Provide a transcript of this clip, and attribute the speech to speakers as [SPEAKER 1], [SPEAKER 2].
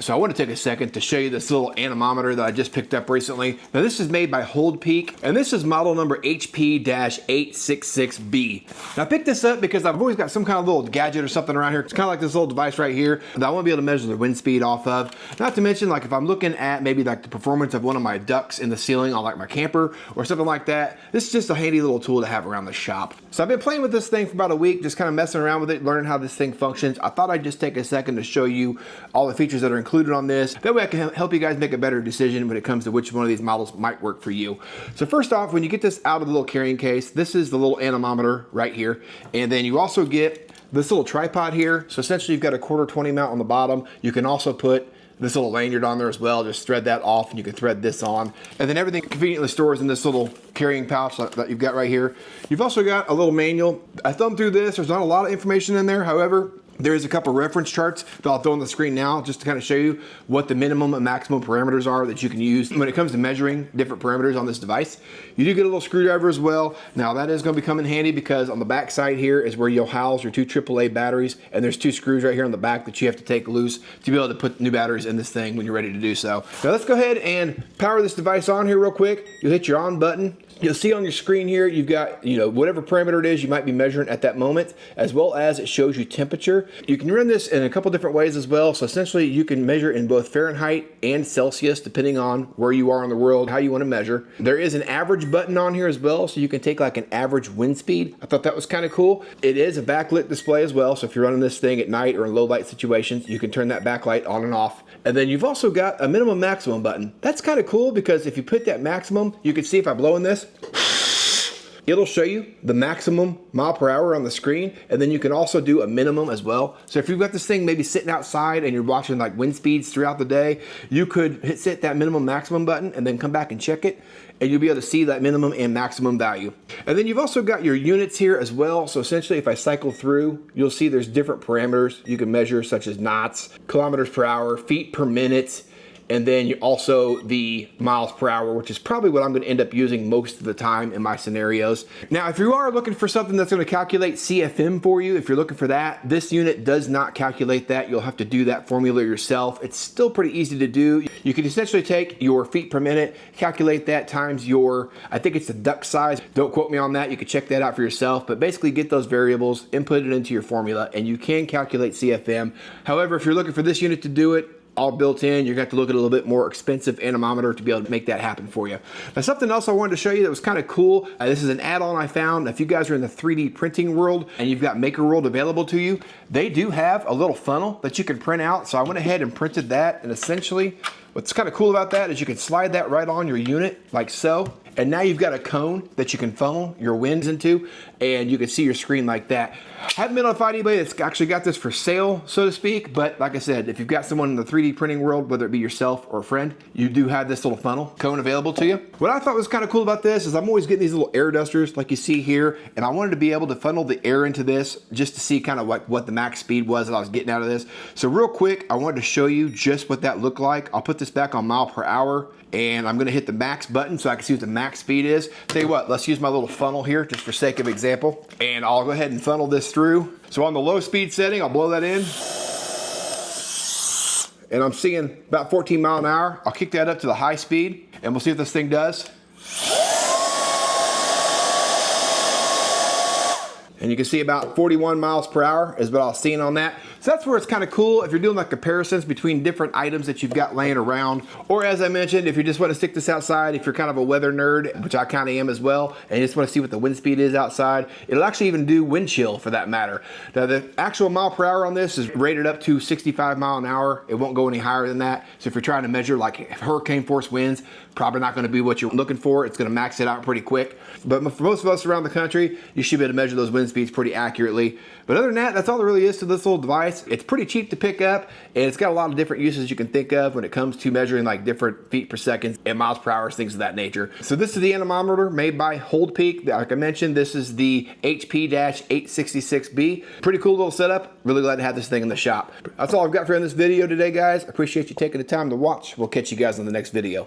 [SPEAKER 1] So I want to take a second to show you this little anemometer that I just picked up recently. Now this is made by HoldPeak, and this is model number HP-866B. Now I picked this up because I've always got some kind of little gadget or something around here. It's kind of like this little device right here that I want to be able to measure the wind speed off of. Not to mention, like if I'm looking at maybe like the performance of one of my ducts in the ceiling on like my camper or something like that, this is just a handy little tool to have around the shop. So I've been playing with this thing for about a week, just kind of messing around with it, learning how this thing functions. I thought I'd just take a second to show you all the features that are included on this. That way I can help you guys make a better decision when it comes to which one of these models might work for you. So first off, when you get this out of the little carrying case, this is the little anemometer right here. And then you also get this little tripod here. So essentially you've got a 1/4 mount on the bottom. You can also put this little lanyard on there as well. Just thread that off and you can thread this on. And then everything conveniently stores in this little carrying pouch that you've got right here. You've also got a little manual. I thumbed through this. There's not a lot of information in there. However, there is a couple reference charts that I'll throw on the screen now just to kind of show you what the minimum and maximum parameters are that you can use when it comes to measuring different parameters on this device. You do get a little screwdriver as well. Now that is going to be coming in handy because on the back side here is where you'll house your 2 AAA batteries, and there's 2 screws right here on the back that you have to take loose to be able to put new batteries in this thing when you're ready to do so. Now let's go ahead and power this device on here real quick. You'll hit your on button. You'll see on your screen here, you've got, whatever parameter it is you might be measuring at that moment, as well as it shows you temperature. You can run this in a couple different ways as well. So essentially you can measure in both Fahrenheit and Celsius, depending on where you are in the world, how you want to measure. There is an average button on here as well. So you can take like an average wind speed. I thought that was kind of cool. It is a backlit display as well. So if you're running this thing at night or in low light situations, you can turn that backlight on and off. And then you've also got a minimum maximum button. That's kind of cool because if you put that maximum, you can see if I blow in this, it'll show you the maximum mile per hour on the screen, and then you can also do a minimum as well. So if you've got this thing maybe sitting outside and you're watching like wind speeds throughout the day, you could hit that minimum maximum button and then come back and check it, and you'll be able to see that minimum and maximum value. And then you've also got your units here as well. So essentially if I cycle through, you'll see there's different parameters you can measure, such as knots, kilometers per hour, feet per minute, and then also the miles per hour, which is probably what I'm going to end up using most of the time in my scenarios. Now, if you are looking for something that's going to calculate CFM for you, if you're looking for that, this unit does not calculate that. You'll have to do that formula yourself. It's still pretty easy to do. You can essentially take your feet per minute, calculate that times your, I think it's the duct size. Don't quote me on that. You can check that out for yourself, but basically get those variables, input it into your formula, and you can calculate CFM. However, if you're looking for this unit to do it, all built in, you're going to have to look at a little bit more expensive anemometer to be able to make that happen for you. Now, something else I wanted to show you that was kind of cool. This is an add-on I found. If you guys are in the 3D printing world and you've got Maker World available to you, they do have a little funnel that you can print out. So I went ahead and printed that, and essentially what's kind of cool about that is you can slide that right on your unit like so. And now you've got a cone that you can funnel your winds into, and you can see your screen like that. I haven't been able to find anybody that's actually got this for sale, so to speak, but like I said, if you've got someone in the 3D printing world, whether it be yourself or a friend, you do have this little funnel cone available to you. What I thought was kind of cool about this is I'm always getting these little air dusters like you see here, and I wanted to be able to funnel the air into this just to see kind of what the max speed was that I was getting out of this. So real quick, I wanted to show you just what that looked like. I'll put this back on mile per hour, and I'm gonna hit the max button so I can see what the max speed is. Tell you what, let's use my little funnel here just for sake of example, and I'll go ahead and funnel this through. So on the low speed setting, I'll blow that in, and I'm seeing about 14 miles an hour. I'll kick that up to the high speed, and we'll see what this thing does. And you can see about 41 miles per hour is what I was seeing on that. So that's where it's kind of cool if you're doing like comparisons between different items that you've got laying around. Or as I mentioned, if you just want to stick this outside, if you're kind of a weather nerd, which I kind of am as well, and you just want to see what the wind speed is outside, it'll actually even do wind chill for that matter. Now the actual mile per hour on this is rated up to 65 miles an hour. It won't go any higher than that. So if you're trying to measure like hurricane force winds, probably not going to be what you're looking for. It's going to max it out pretty quick. But for most of us around the country, you should be able to measure those wind speeds pretty accurately. But other than that, that's all there really is to this little device. It's pretty cheap to pick up, and it's got a lot of different uses you can think of when it comes to measuring like different feet per second and miles per hour, things of that nature. So this is the anemometer made by HoldPeak. Like I mentioned, this is the HP-866B. Pretty cool little setup. Really glad to have this thing in the shop. That's all I've got for you in this video today, guys. I appreciate you taking the time to watch. We'll catch you guys on the next video.